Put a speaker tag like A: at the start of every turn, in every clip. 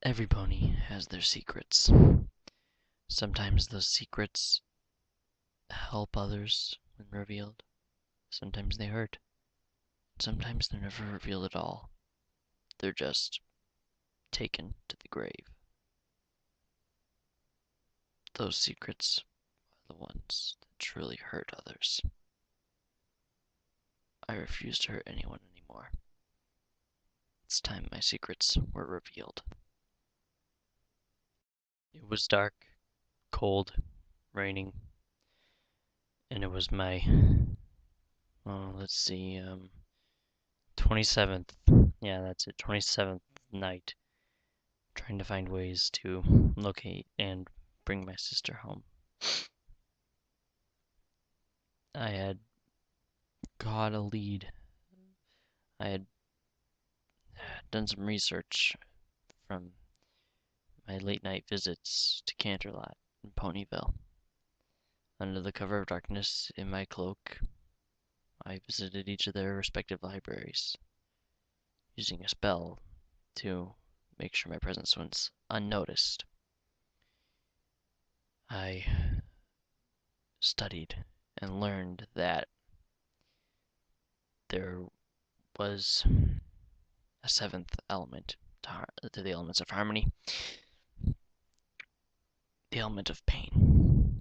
A: Every pony has their secrets. Sometimes those secrets help others when revealed. Sometimes they hurt. Sometimes they're never revealed at all. They're just taken to the grave. Those secrets are the ones that truly hurt others. I refuse to hurt anyone anymore. It's time my secrets were revealed. It was dark, cold, raining, and it was my, let's see, 27th, yeah, that's it, 27th night, trying to find ways to locate and bring my sister home. I had got a lead. I had done some research from my late night visits to Canterlot and Ponyville. Under the cover of darkness in my cloak, I visited each of their respective libraries, using a spell to make sure my presence was unnoticed. I studied and learned that there was a seventh element to the elements of harmony, the element of pain.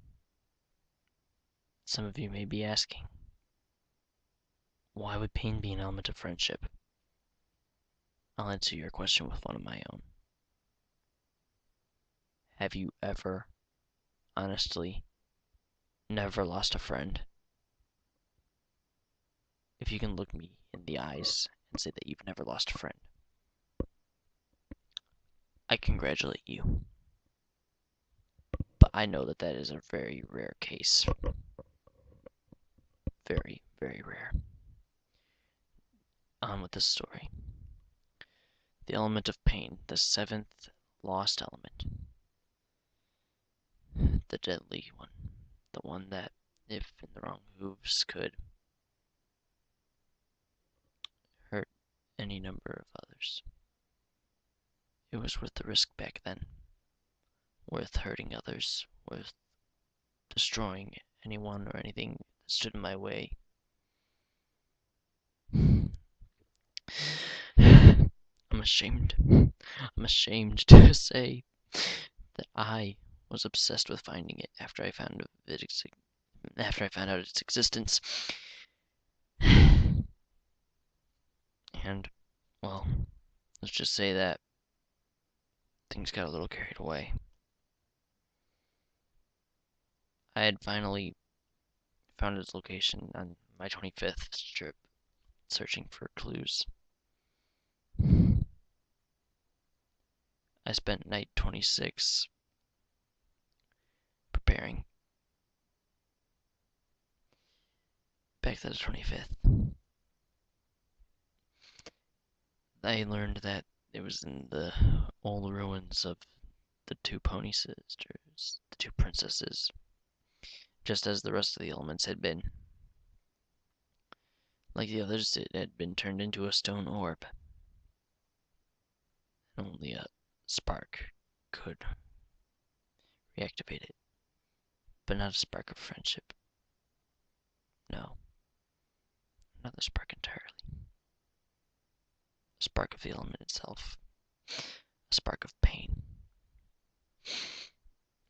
A: Some of you may be asking, why would pain be an element of friendship? I'll answer your question with one of my own. Have you ever, honestly, never lost a friend? If you can look me in the eyes and say that you've never lost a friend, I congratulate you. But I know that that is a very rare case. Very, very rare. On with the story. The element of pain, the seventh lost element. The deadly one. The one that, if in the wrong hooves, could hurt any number of others. It was worth the risk back then. Worth hurting others. Worth destroying anyone or anything that stood in my way. I'm ashamed. I'm ashamed to say that I was obsessed with finding it after I found out its existence. And, well, let's just say that things got a little carried away. I had finally found its location on my 25th trip, searching for clues. I spent night 26 preparing. Back to the 25th. I learned that it was in the old ruins of the two pony sisters, the two princesses, just as the rest of the elements had been. Like the others, it had been turned into a stone orb. And only a spark could reactivate it, but not a spark of friendship. No, another spark entirely. A spark of the element itself. A spark of pain.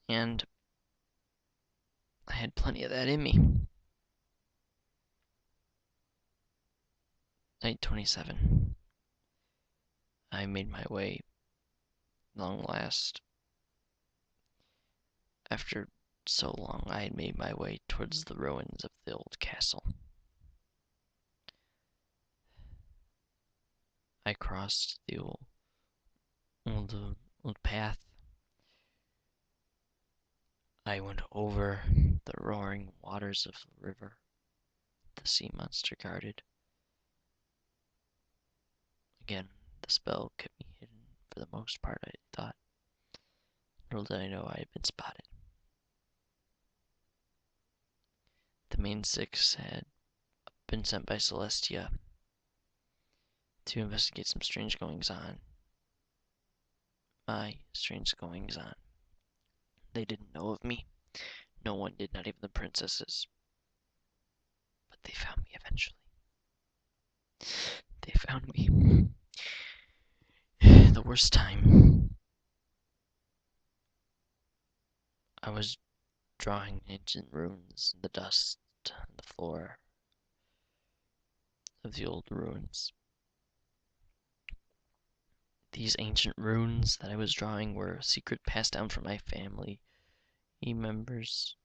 A: And I had plenty of that in me. Night 27. I made my way, long last. After so long, I had made my way towards the ruins of the old castle. I crossed the old path. I went over the roaring waters of the river the sea monster guarded. Again, the spell kept me hidden for the most part, I thought. Little did I know I had been spotted. The main six had been sent by Celestia to investigate some strange goings-on my strange goings on. They didn't know of me. No one did, not even the princesses. But they found me eventually. They found me. The worst time. I was drawing ancient runes in the dust on the floor of the old ruins. These ancient runes that I was drawing were a secret passed down from my family members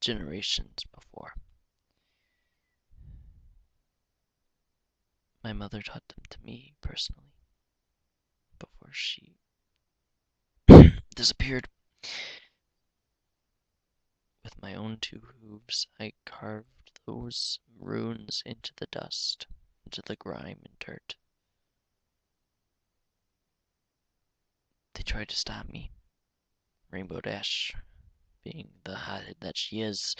A: generations before. My mother taught them to me personally before she disappeared. With my own two hooves, I carved those runes into the dust, into the grime and dirt. They tried to stop me. Rainbow Dash, being the hothead that she is,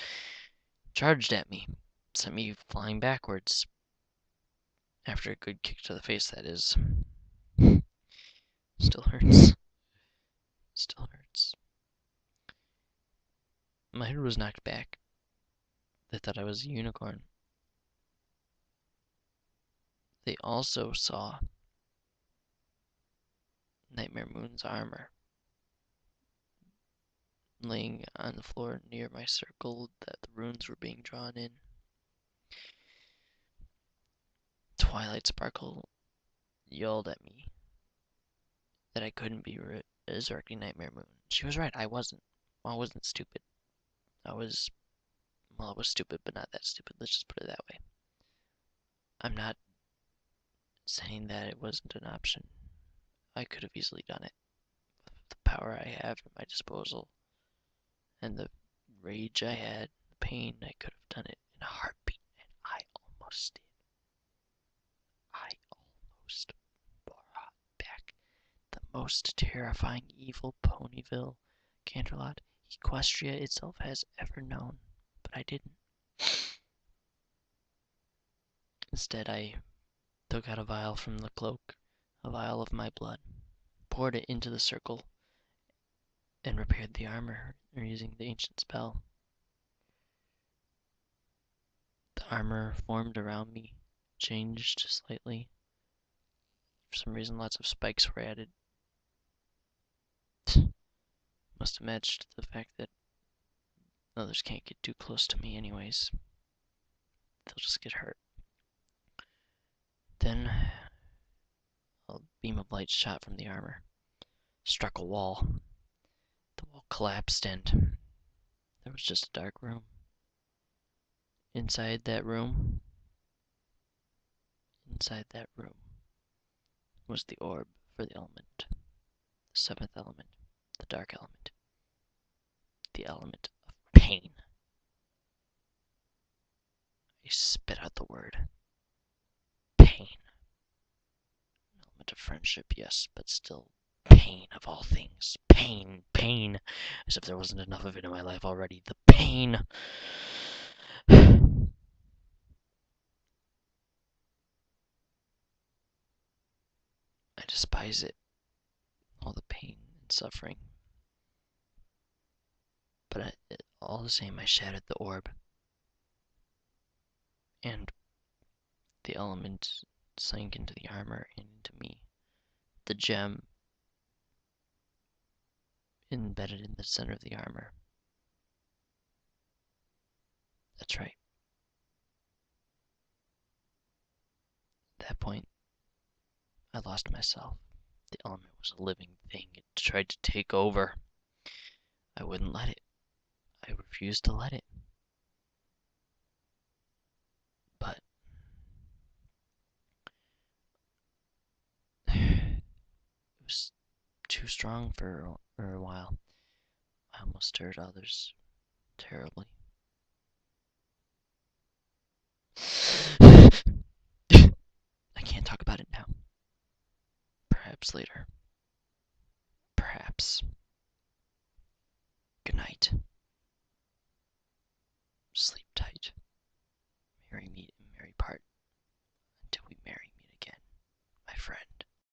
A: charged at me, sent me flying backwards. After a good kick to the face, that is. Still hurts. Still hurts. My head was knocked back. They thought I was a unicorn. They also saw Nightmare Moon's armor laying on the floor near my circle that the runes were being drawn in. Twilight Sparkle yelled at me that I couldn't be resurrecting Nightmare Moon. She was right, I wasn't. I wasn't stupid. I was stupid, but not that stupid. Let's just put it that way. I'm not saying that it wasn't an option. I could have easily done it. With the power I have at my disposal and the rage I had, the pain, I could have done it in a heartbeat, and I almost did. I almost brought back the most terrifying evil Ponyville Canterlot Equestria itself has ever known, but I didn't. Instead, I took out a vial from the cloak, a vial of my blood, poured it into the circle, and repaired the armor using the ancient spell. The armor formed around me, changed slightly. For some reason, lots of spikes were added. Must have matched the fact that others can't get too close to me anyways. They'll just get hurt. Then a beam of light shot from the armor, struck a wall. The wall collapsed and there was just a dark room. Inside that room was the orb for the element, the seventh element, the dark element, the element of pain. I spit out the word pain. An element of friendship, yes, but still pain of all things. Pain, pain, as if there wasn't enough of it in my life already. The pain. I despise it. All the pain and suffering. But all the same, I shattered the orb. And the element sank into the armor and into me. The gem embedded in the center of the armor. That's right. At that point, I lost myself. The element was a living thing. It tried to take over. I wouldn't let it. I refused to let it. But it was too strong for a while. I almost hurt others terribly. I can't talk about it now. Perhaps later. Perhaps. Good night.